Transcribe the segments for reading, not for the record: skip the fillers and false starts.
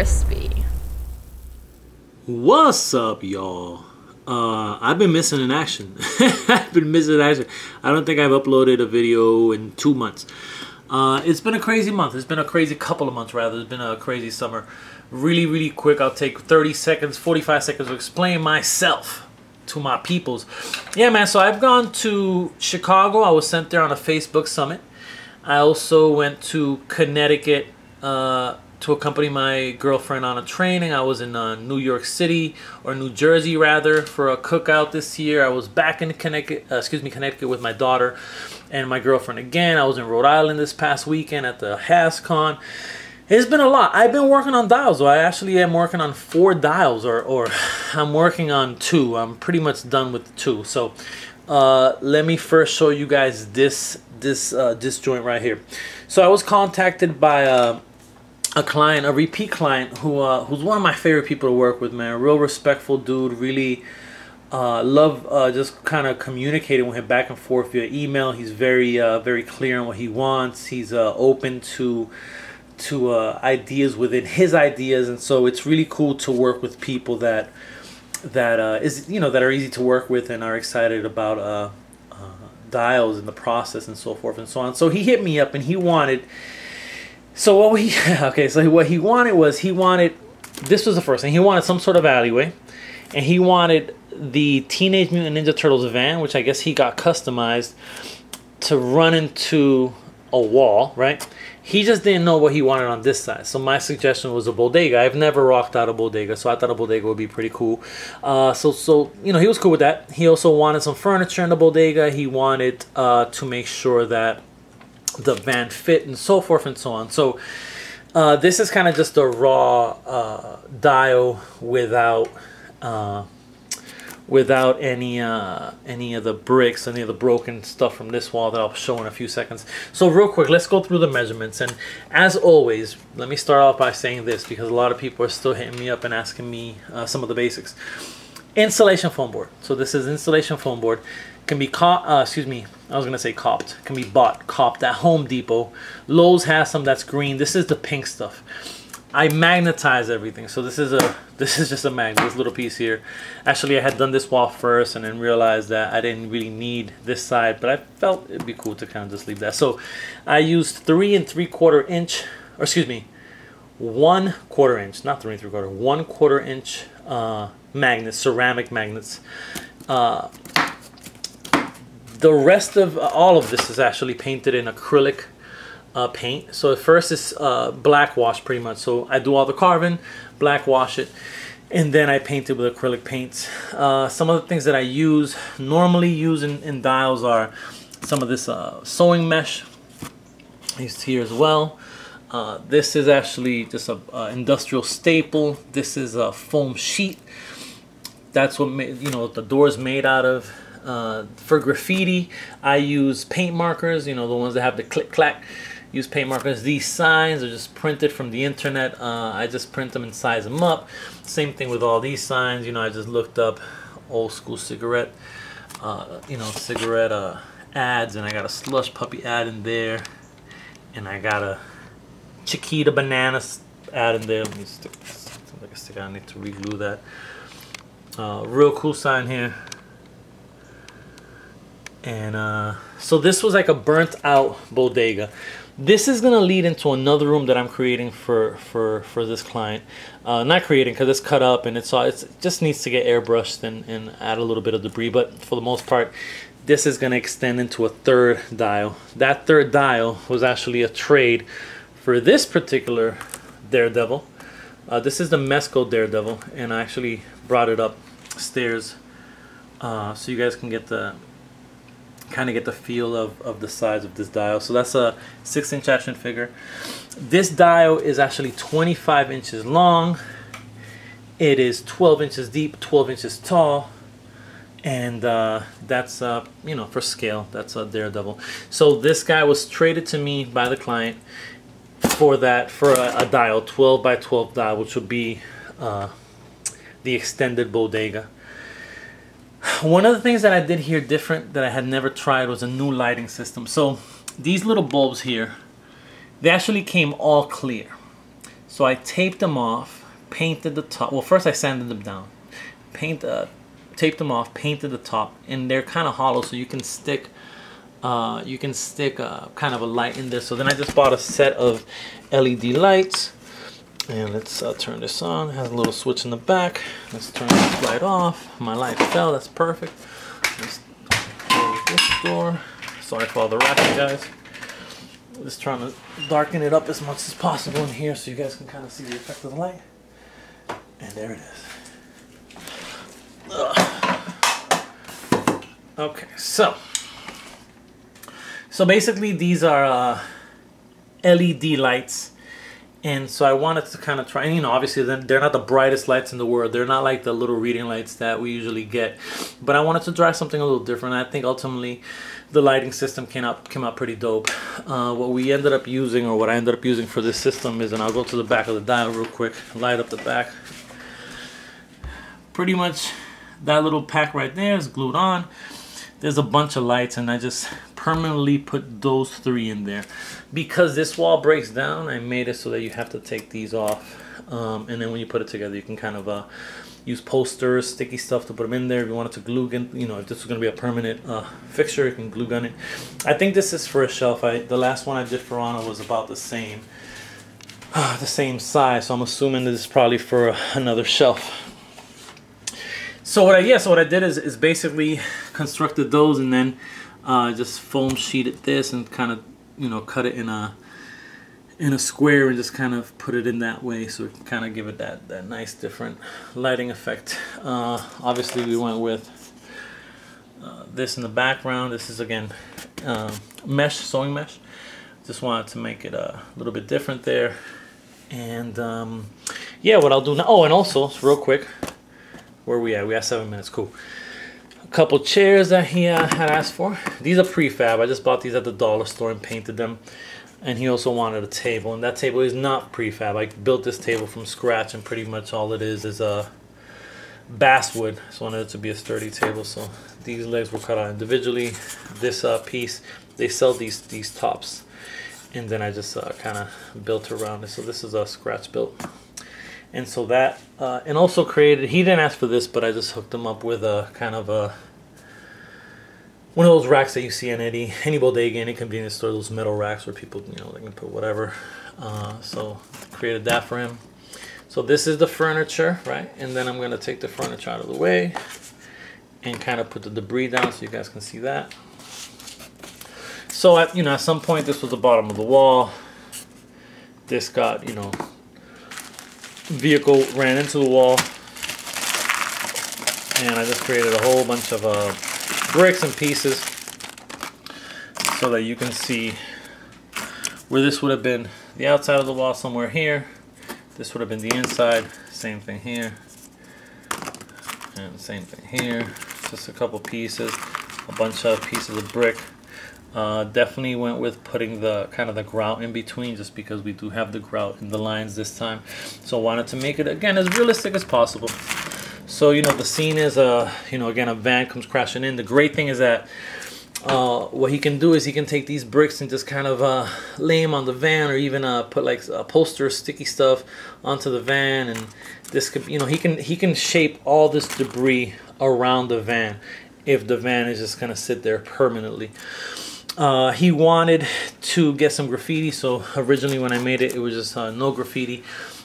crispy. What's up, y'all? I've been missing in action. I've been missing in action. I don't think I've uploaded a video in 2 months. It's been a crazy month. It's been a crazy couple of months, rather. It's been a crazy summer. Really quick. I'll take 30 seconds, 45 seconds to explain myself to my peoples. Yeah, man, so I've gone to Chicago. I was sent there on a Facebook summit. I also went to Connecticut to accompany my girlfriend on a training. I was in New York City, or New Jersey rather, for a cookout this year. I was back in Connecticut with my daughter and my girlfriend again. I was in Rhode Island this past weekend at the HasCon. It's been a lot. I've been working on dials. So I actually am working on 4 dials, or I'm working on 2. I'm pretty much done with 2. So let me first show you guys this joint right here. So I was contacted by a client, a repeat client, who's one of my favorite people to work with, man. Real respectful dude. Really love just kind of communicating with him back and forth via email. He's very clear on what he wants. He's open to ideas within his ideas, and so it's really cool to work with people that are easy to work with and are excited about dials and the process and so forth and so on. So he hit me up and he wanted. So what he wanted was, this was the first thing. He wanted some sort of alleyway, and he wanted the Teenage Mutant Ninja Turtles van, which I guess he got customized to run into a wall, right? He just didn't know what he wanted on this side. So my suggestion was a bodega. I've never rocked out a bodega, so I thought a bodega would be pretty cool. So he was cool with that. He also wanted some furniture in the bodega. He wanted to make sure that the van fit and so forth and so on. So this is kind of just a raw dial without any of the bricks, any of the broken stuff from this wall that I'll show in a few seconds. So real quick, let's go through the measurements. And as always, let me start off by saying this, because a lot of people are still hitting me up and asking me some of the basics. Insulation foam board. So this is insulation foam board. Can be copped can be bought copped at Home Depot. Lowe's has some that's green. This is the pink stuff. I magnetize everything. So this is just a magnet, this little piece here. Actually, I had done this wall first and then realized that I didn't really need this side, but I felt it'd be cool to kind of just leave that. So I used 3 3/4 inch, or excuse me, 1/4 inch, not 3 3/4, 1/4 inch magnets, ceramic magnets. The rest of all of this is actually painted in acrylic paint. So at first it's black wash pretty much. So I do all the carving, black wash it, and then I paint it with acrylic paints. Some of the things that I normally use in dials are some of this sewing mesh. Used here as well. This is actually just a industrial staple. This is a foam sheet. That's what the door is made out of. For graffiti, I use paint markers, the ones that have the click clack. Use paint markers. These signs are just printed from the internet. I just print them and size them up. Same thing with all these signs. I just looked up old school cigarette cigarette ads, and I got a Slush Puppy ad in there, and I got a Chiquita banana ad in there. Let me stick like a sticker. I need to reglue that. Real cool sign here. And so this was like a burnt out bodega. This is gonna lead into another room that I'm creating for this client. Not creating, because it's cut up and it just needs to get airbrushed and add a little bit of debris. But for the most part, this is gonna extend into a 3rd dial. That 3rd dial was actually a trade for this particular Daredevil. This is the Mesco Daredevil, and I actually brought it upstairs so you guys can get the feel of the size of this dial. So that's a 6-inch action figure. This dial is actually 25 inches long. It is 12 inches deep, 12 inches tall, and that's for scale, that's a Daredevil. So this guy was traded to me by the client for a dial, 12 by 12 dial, which would be the extended bodega. One of the things that I did here different that I had never tried was a new lighting system. So these little bulbs here, they actually came all clear. So I taped them off, painted the top. Well, first I sanded them down, taped them off, painted the top, and they're kind of hollow, so you can stick kind of a light in there. So then I just bought a set of LED lights, and let's turn this on. It has a little switch in the back. Let's turn this light off. My light fell. That's perfect. Let's close this door. Sorry for all the racket, guys. Just trying to darken it up as much as possible in here so you guys can kind of see the effect of the light. And there it is. Okay, so basically these are LED lights, and so I wanted to kind of try, and obviously they're not the brightest lights in the world. They're not like the little reading lights that we usually get, but I wanted to try something a little different. I think ultimately the lighting system came out pretty dope. What we ended up using, or what I ended up using for this system is, and I'll go to the back of the dial real quick, light up the back. Pretty much that little pack right there is glued on. There's a bunch of lights, and I just permanently put those 3 in there. Because this wall breaks down, I made it so that you have to take these off. And then when you put it together, you can kind of use posters, sticky stuff to put them in there. If you wanted to glue gun, if this was going to be a permanent fixture, you can glue gun it. I think this is for a shelf. The last one I did for Anna was about the same size. So I'm assuming this is probably for another shelf. So what I did is basically constructed those, and then just foam sheeted this and kind of cut it in a square and just kind of put it in that way, so it can kind of give it that nice different lighting effect. Obviously we went with this in the background. This is again mesh, sewing mesh. Just wanted to make it a little bit different there. And yeah, what I'll do now, oh, and also real quick, where we at? We have 7 minutes. Cool. A couple chairs that he had asked for. These are prefab. I just bought these at the dollar store and painted them. And he also wanted a table, and that table is not prefab. I built this table from scratch, and pretty much all it is a basswood. I just wanted it to be a sturdy table, so these legs were cut out individually. This piece, they sell these tops, and then I just kind of built around it. So this is a scratch built. And so that, and also created, he didn't ask for this, but I just hooked him up with a kind of one of those racks that you see in any bodega, any convenience store, those metal racks where people, they can put whatever. So created that for him. So this is the furniture, right? And then I'm going to take the furniture out of the way and kind of put the debris down so you guys can see that. So at some point this was the bottom of the wall. This got, vehicle ran into the wall, and I just created a whole bunch of bricks and pieces so that you can see where this would have been the outside of the wall somewhere here. This would have been the inside. Same thing here, and same thing here. Just a couple pieces, a bunch of pieces of brick. Definitely went with putting the kind of the grout in between, just because we do have the grout in the lines this time. So I wanted to make it again as realistic as possible. So the scene is again, a van comes crashing in. The great thing is that what he can do is he can take these bricks and just kind of lay them on the van, or even put like a poster, sticky stuff onto the van, and this could he can shape all this debris around the van if the van is just gonna sit there permanently. He wanted to get some graffiti, so originally when I made it, it was just no graffiti,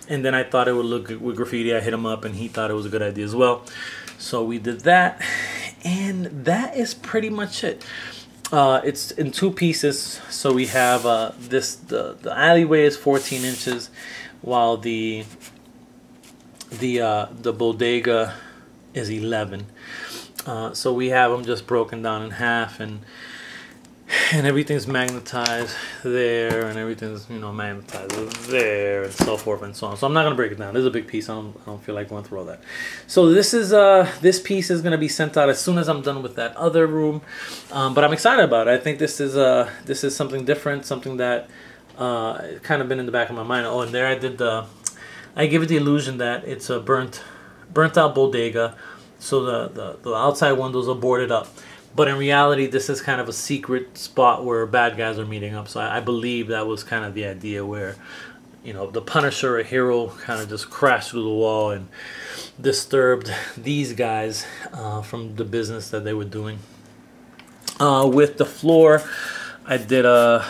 and then I thought it would look good with graffiti. I hit him up, and he thought it was a good idea as well. So we did that, and that is pretty much it. It's in 2 pieces. So we have the alleyway is 14 inches, while the bodega is 11. So we have them just broken down in half, and everything's magnetized there, and everything's magnetized there, and so forth and so on. So I'm not gonna break it down. This is a big piece. I don't feel like going through all that. So this is this piece is gonna be sent out as soon as I'm done with that other room. But I'm excited about it. I think this is something different, something that kind of been in the back of my mind. Oh, and there I give it the illusion that it's a burnt out bodega. So the outside windows are boarded up. But in reality, this is kind of a secret spot where bad guys are meeting up. So I believe that was kind of the idea, where you know, the Punisher, a hero, kind of just crashed through the wall and disturbed these guys from the business that they were doing. With the floor, I did a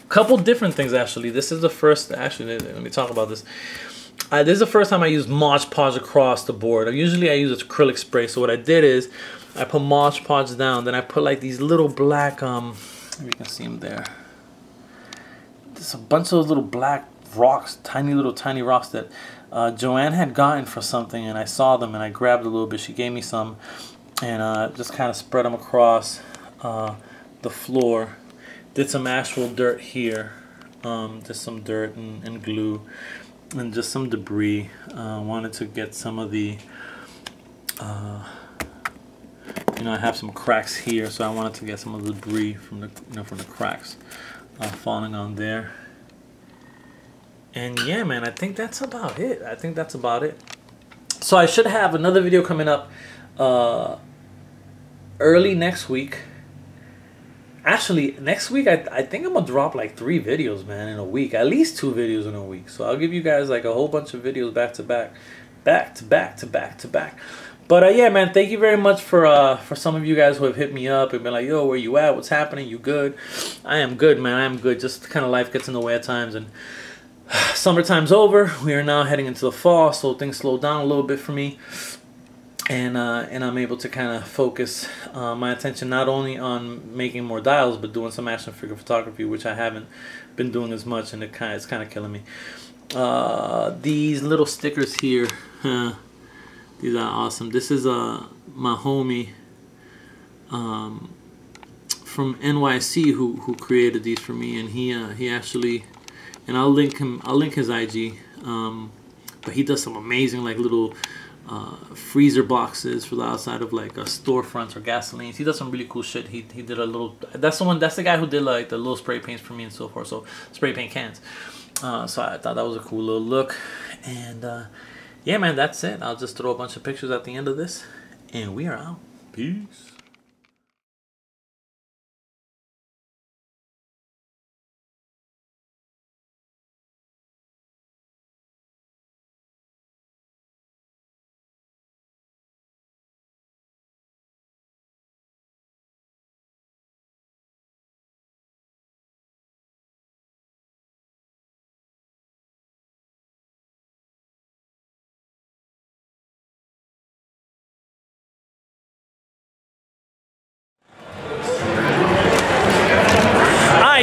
couple different things actually. This is the first, actually, let me talk about this. This is the first time I used Modge Podge across the board. Usually I use acrylic spray. So what I did is I put Modge Podge down, then I put like these little black, if you can see them there. There's a bunch of those little black rocks, tiny rocks that Joanne had gotten for something, and I saw them and I grabbed a little bit. She gave me some, and just kind of spread them across the floor. Did some actual dirt here, just some dirt and glue. And just some debris. Wanted to get some of the, you know, I have some cracks here, so I wanted to get some of the debris from the, you know, from the cracks falling on there. And yeah, man, I think that's about it. I think that's about it. So I should have another video coming up early next week. Actually, next week, I think I'm going to drop like 3 videos, man, in a week. At least 2 videos in a week. So I'll give you guys like a whole bunch of videos back to back. Back to back to back to back. But yeah, man, thank you very much for some of you guys who have hit me up and been like, yo, where you at? What's happening? You good? I am good, man. I am good. Just kind of life gets in the way at times. And summertime's over. We are now heading into the fall, so things slow down a little bit for me. And I'm able to kind of focus my attention not only on making more dials, but doing some action figure photography, which I haven't been doing as much, and it's kind of killing me. These little stickers here, these are awesome. This is my homie from NYC who created these for me, and he actually, and I'll link his IG, but he does some amazing like little freezer boxes for the outside of like storefronts or gasolines. He does some really cool shit. He did a little, that's the guy who did like the little spray paints for me and so forth, so spray paint cans. So I thought that was a cool little look. And yeah, man, that's it. I'll just throw a bunch of pictures at the end of this, and we are out. Peace.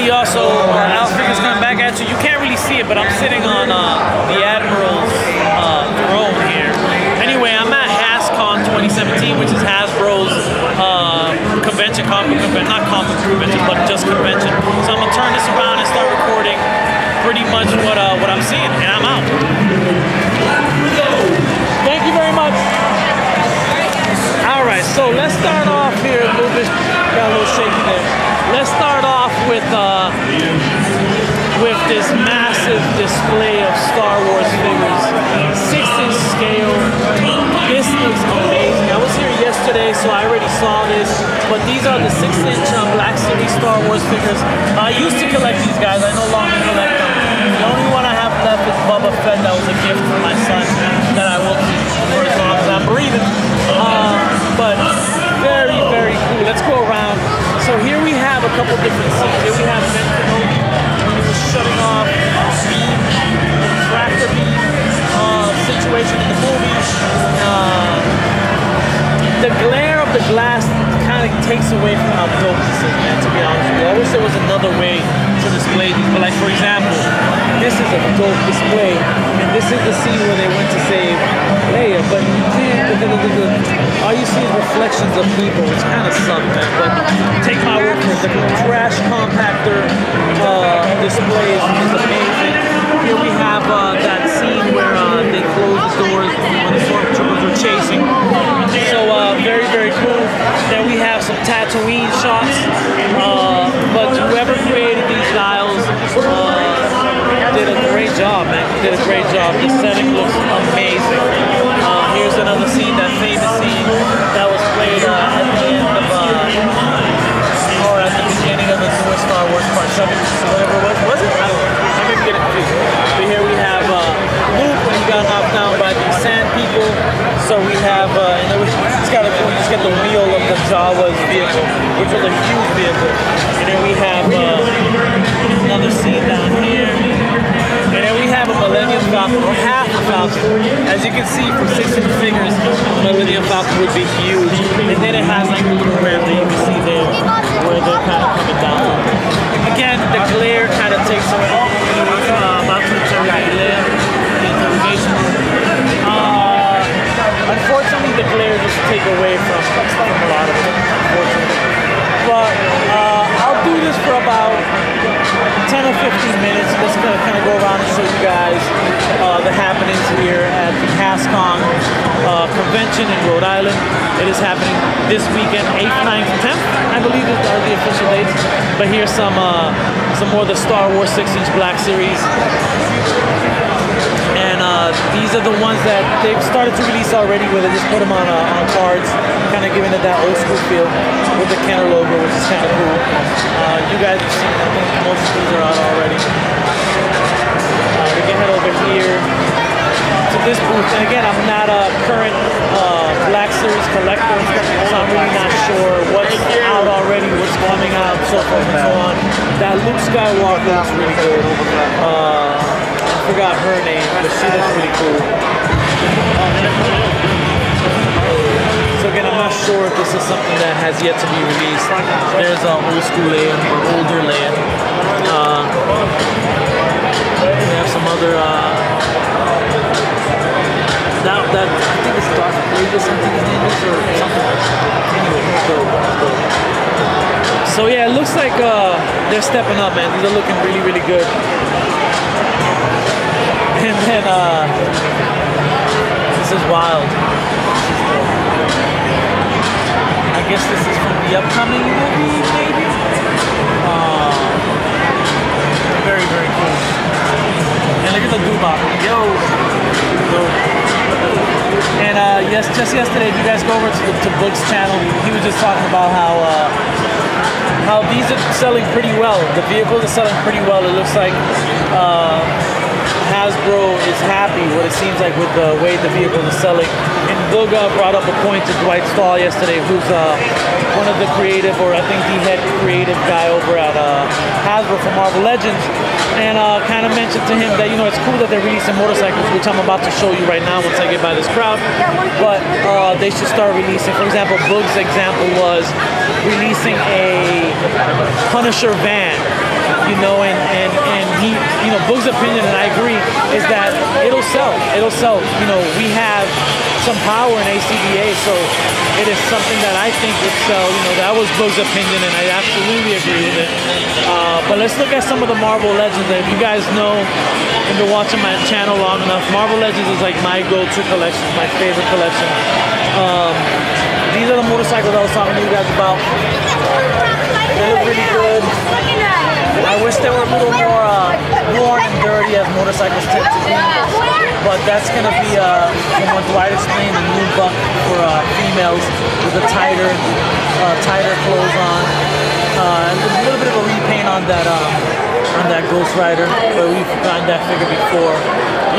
Y'all, so Al Figure's coming back at you. You can't really see it, but I'm sitting on the Admiral's throne here. Anyway, I'm at HasCon 2017, which is Hasbro's convention, not comic convention, but just convention. So I'm gonna turn this around and start recording pretty much what I'm seeing, and I'm out. Thank you very much. All right, so let's start off here a little bit. Got a little shaky there. Let's start off with this massive display of Star Wars figures, 6-inch scale. This looks amazing. I was here yesterday, so I already saw this, but these are the 6-inch Black Series Star Wars figures. I used to collect these guys. I no longer collect them. The only one I have left is Boba Fett. That was a gift from my son that I will keep for as long as I'm breathing. But very, very cool. Let's go around. So here we have a couple different scenes. Here we have Ben Kenobi when he was shutting off beam, tractor beam situation in the movie. The glare of the glass kind of takes away from how dope this is, man, to be honest with you. I wish there was another way to display these, but like for example, this is a dope display, and this is the scene where they went to save Leia, but all you see is reflections of people, which kind of suck, man, but take my word for it, the trash compactor display is amazing. Here we have that scene where they close the doors when the stormtroopers are chasing. So very, very cool. Then we have some Tatooine shots, but whoever created these dials did a great job, man. Did a great job. The setting looks amazing. Here's another scene, that famous scene that was played at the end of, or at the beginning of the newest Star Wars Part 7, whatever it was. Was it? I don't know. I may be getting confused. But here we have So we have, and then it's got we just get the wheel of the Jawa's vehicle, which was a huge vehicle. And then we have another scene down here. And then we have a Millennium Falcon, or half a Falcon. As you can see, for 6 inch figures, Millennium Falcon would be huge. And then it has like a little ramp that you can see there, where they're kind of coming down. Again, the glare kind of takes away. About to glare, the interrogation room. Unfortunately, the glare just take away from a lot of it, unfortunately. But I'll do this for about 10 or 15 minutes. Just gonna kind of go around and show you guys the happenings here at the HasCon convention in Rhode Island. It is happening this weekend, 8th, 9th, 10th, I believe are the official dates. But here's some more of the Star Wars 6-inch Black Series. And these are the ones that they've started to release already, where they just put them on cards, kind of giving it that old school feel with the Kenner logo, which is kind of cool. You guys have seen, I think most of these are out already. We can head over here to this booth. And again, I'm not a current Black Series collector, so I'm really not sure what's out already, what's coming out, so forth and so on. That Luke Skywalker looks really good. I forgot her name, but she looks really cool. So again, I'm not sure if this is something that has yet to be released. There's an old school Leia, or older Leia. We have some other, that I think it's Darth Vader, something his name is, or something like that. Anyway, let's go. So yeah, it looks like they're stepping up, man. These are looking really, really good. And then, this is wild. I guess this is from the upcoming movie, maybe? Very, very cool. And look at the doobop. Yo! And yes, just yesterday, if you guys go over to Book's channel, he was just talking about how these are selling pretty well. The vehicles are selling pretty well. It looks like Hasbro is happy, what it seems like, with the way the vehicles are selling. And Bodega brought up a point to Dwight Stahl yesterday, who's one of the creative, or I think the head creative guy over at Hasbro for Marvel Legends, and kind of mentioned to him that, you know, it's cool that they're releasing motorcycles, which I'm about to show you right now once I get by this crowd, but they should start releasing, for example, Boog's example was releasing a Punisher van. You know, and he, you know, Boog's opinion, and I agree, is that it'll sell. You know, we have some power in ACDA, so it is something that I think would sell. You know, that was Boog's opinion, and I absolutely agree with it. But let's look at some of the Marvel Legends. If you guys know and been watching my channel long enough, Marvel Legends is like my go-to collection, my favorite collection. These are the motorcycles I was talking to you guys about. They look really good. I wish they were a little more worn and dirty, as motorcycles tend to be. But that's going to be, from what Dwight explained, a new buck for females with a tighter clothes on. And a little bit of a repaint on that Ghost Rider, but we've gotten that figure before.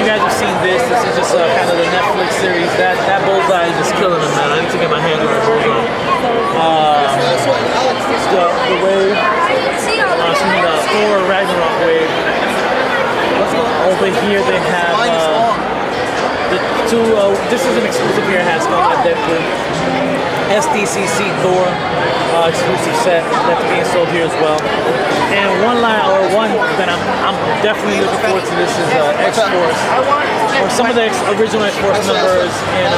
You guys have seen this. This is just kind of the Netflix series. That Bullseye is just killing them, man. I need to get my hands on that Bullseye. The wave. The Thor Ragnarok wave. Over here they have the two. This is an exclusive here at HasCon at Deadpool. SDCC Thor exclusive set that's being sold here as well. And one that I'm definitely looking forward to. This is X-Force, or some of the original X-Force members, and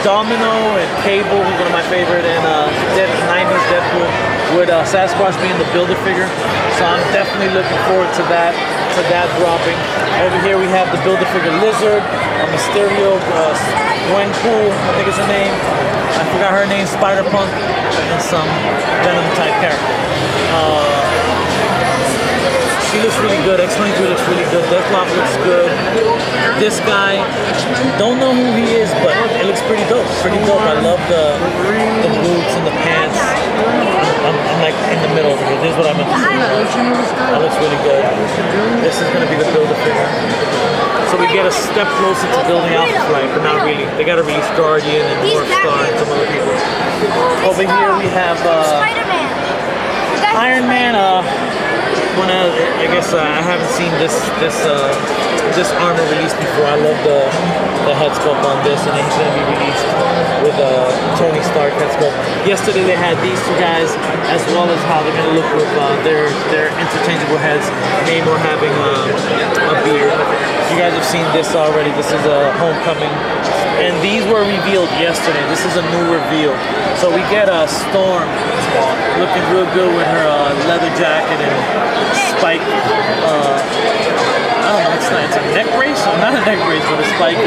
Domino and Cable, who's one of my favorite, and 90s Deadpool, with Sasquatch being the Builder figure. So I'm definitely looking forward to that dropping. Over here we have the Builder figure Lizard, Mysterio, Gwenpool, I think is her name. I forgot her name, Spider-Punk, and some Venom type character. She looks really good. X-23 looks really good. Deathlock looks good. This guy, don't know who he is, but it looks pretty dope. Pretty dope. I love the boots and the pants. I'm like in the middle of it. This is what I'm into. That looks really good. This is going to be the Builder figure. So we get a step closer to building Alpha Flight, but not really. They got to release Guardian and North Star and some other people. Over here we have Iron Man. I guess I haven't seen this armor released before. I love the head sculpt on this, and it's going to be released with a Tony Stark head sculpt. Yesterday they had these two guys, as well as how they're going to look with their interchangeable heads. Namor having a beard. You guys have seen this already. This is a Homecoming, and these were revealed yesterday. This is a new reveal. So we get a Storm looking real good with her leather jacket and spike. I don't know, it's a neck brace, or not a neck brace, but a spike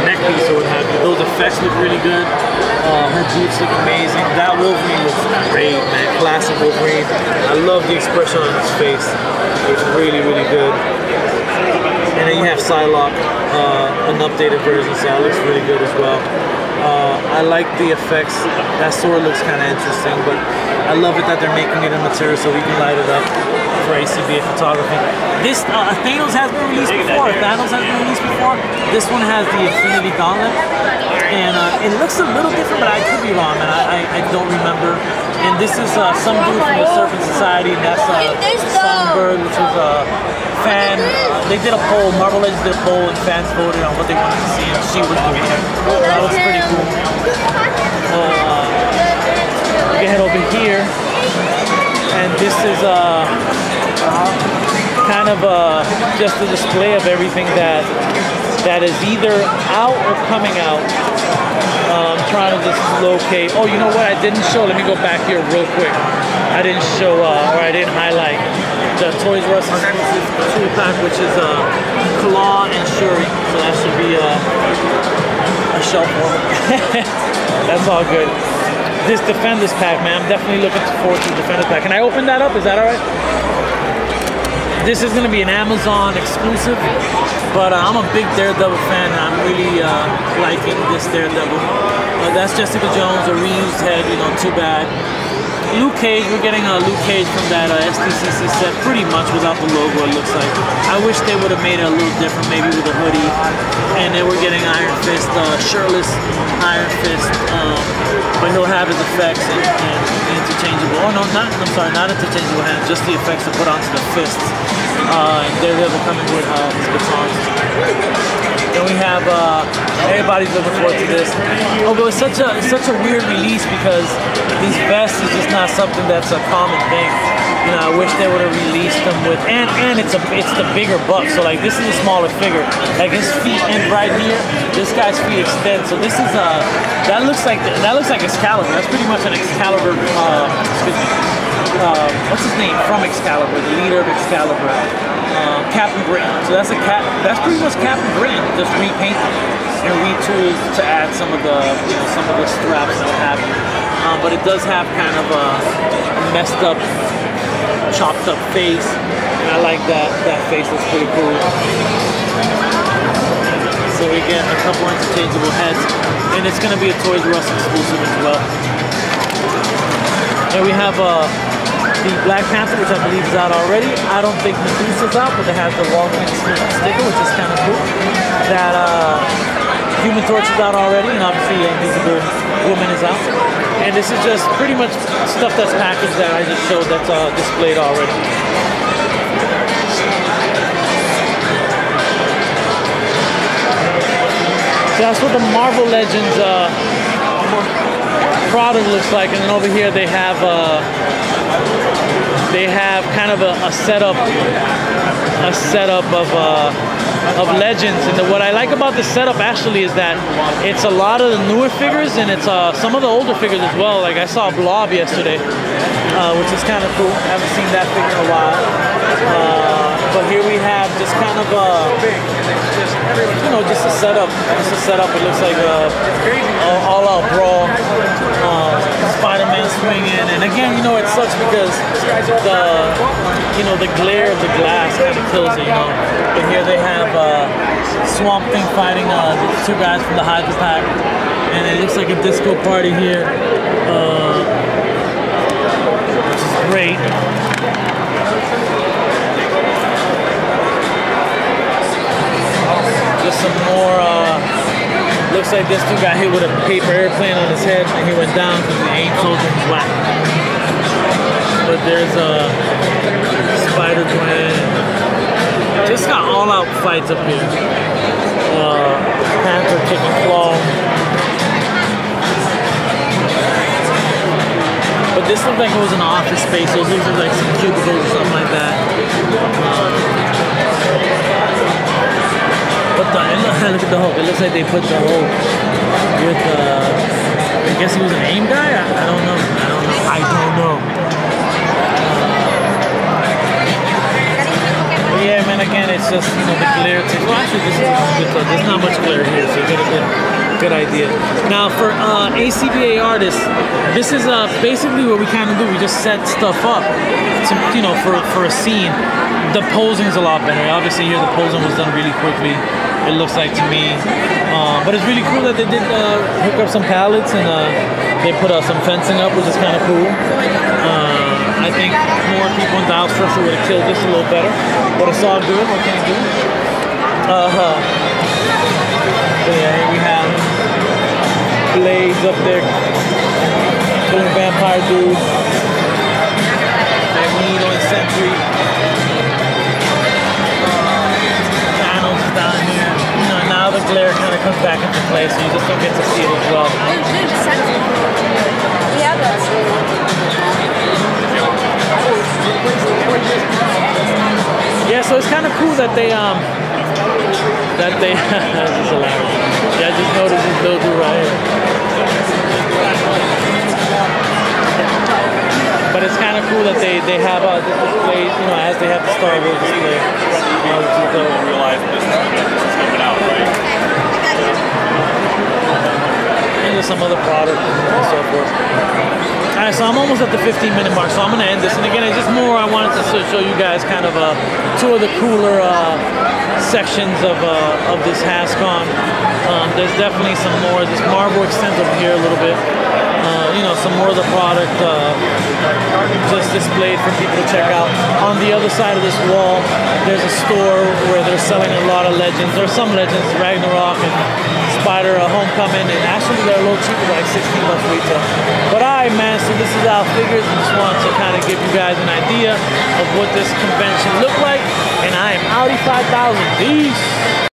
neck piece or what have you. Those effects look really good. Her boots look amazing. That Wolverine looks great, man. Classic Wolverine. I love the expression on his face. It's really, really good. And then you have Psylocke, an updated version, so it looks really good as well. I like the effects. That sword looks kind of interesting, but I love it that they're making it in material so we can light it up for ACBA photography. This Thanos has been released before. This one has the Infinity Gauntlet, and it looks a little different, but I could be wrong, and I don't remember. And this is some dude from the Serpent Society, and that's Songbird, which was a fan. They did a poll. Marvel Legends did a poll, and fans voted on what they wanted to see, and she was doing it. That was pretty cool. We can head over here, and this is kind of just a display of everything that is either out or coming out. I'm trying to just locate. Oh, you know what? I didn't show. Let me go back here real quick. I didn't show, or I didn't highlight the Toys R Us exclusive 2-pack, which is Claw and Shuri. So that should be a shelf warmer. That's all good. This Defenders pack, man. I'm definitely looking forward to the Defenders pack. Can I open that up? Is that all right? This is going to be an Amazon exclusive, but I'm a big Daredevil fan, and I'm really liking this Daredevil. That's Jessica Jones, a reused head, you know, too bad. Luke Cage, we're getting a Luke Cage from that SDCC set, pretty much without the logo, it looks like. I wish they would have made it a little different, maybe with a hoodie. And then we're getting Iron Fist, shirtless Iron Fist, but he'll have his effects and interchangeable. Oh no, not interchangeable hands, just the effects to put onto the fists. And Daredevil coming with his batons. Then we have everybody's looking forward to this. Although it's such a weird release because these vests is just not something that's a common thing. You know, I wish they would have released them with, and it's the bigger buck. So like this is a smaller figure. Like his feet end right here. This guy's feet extend. So this is that looks like Excalibur. That's pretty much an Excalibur. What's his name from Excalibur? The leader of Excalibur. Captain Britain. So that's pretty much Captain Britain, just repainted and retooled to add some of the straps and what have you. But it does have kind of a messed up, chopped up face, and I like that face. Looks pretty cool. So we get a couple interchangeable heads, and it's going to be a Toys R Us exclusive as well. And we have the Black Panther, which I believe is out already. I don't think Medusa's out, but it has the Walking exclusive sticker, which is kind of cool. That Human Torch is out already, and obviously Invisible Woman is out. And this is just pretty much stuff that's packaged that I just showed that's displayed already. So that's what the Marvel Legends product looks like, and then over here they have kind of a setup of Legends. And what I like about this setup actually is that it's a lot of the newer figures, and it's some of the older figures as well. Like I saw Blob yesterday, which is kind of cool. I haven't seen that figure in a while. But here we have just kind of just a setup. It looks like all-out brawl. Spider-Man swinging, and again, it sucks because the glare of the glass kind of kills it, But here they have Swamp Thing fighting the two guys from the Hydra pack, and it looks like a disco party here, which is great. looks like this dude got hit with a paper airplane on his head and he went down because the aim soldier was whack. But there's a Spider-Gwen. Just got all-out fights up here. Panther kicking claw. But this looked like it was an office space. So these are like some cubicles or something like that. But look at the Hulk. It looks like they put the Hulk with I guess he was an AIM guy? I don't know. I don't know. But yeah, man, again, it's just, you know, the glare. Well, actually, this is good. There's not much glare here, so you get a good idea. Now, for ACBA artists, this is basically what we kind of do. We just set stuff up, to, you know, for a scene. The posing is a lot better. Obviously, here the posing was done really quickly. It looks like to me, but it's really cool that they did hook up some pallets and they put some fencing up, which is kind of cool. I think more people in dial structure would have killed this a little better, but it's all good. What can you do? So yeah, here we have Blades up there, killing vampire dude. Magneto and Sentry. Panels down here. You know, now the glare kind of comes back into play, so you just don't get to see it as well. Yeah, so it's kind of cool that they this is hilarious. Yeah, I just noticed this little dude right here. But it's kind of cool that they have this display, you know, as they have the Star Wars display. Realize this is coming out, right? And there's some other products and so forth. Alright, so I'm almost at the 15-minute mark, so I'm going to end this. And again, it's just more I wanted to show you guys kind of two of the cooler sections of this HasCon. There's definitely some more. This Marvel extends over here a little bit. You know, some more of the product just displayed for people to check out. On the other side of this wall, there's a store where they're selling a lot of legends. There's some legends, Ragnarok and Spider, Homecoming, and actually they're a little cheaper, like $16 retail. But alright, man, so this is how it figures. I just wanted to kind of give you guys an idea of what this convention looked like. And I am Audi 5000. Peace.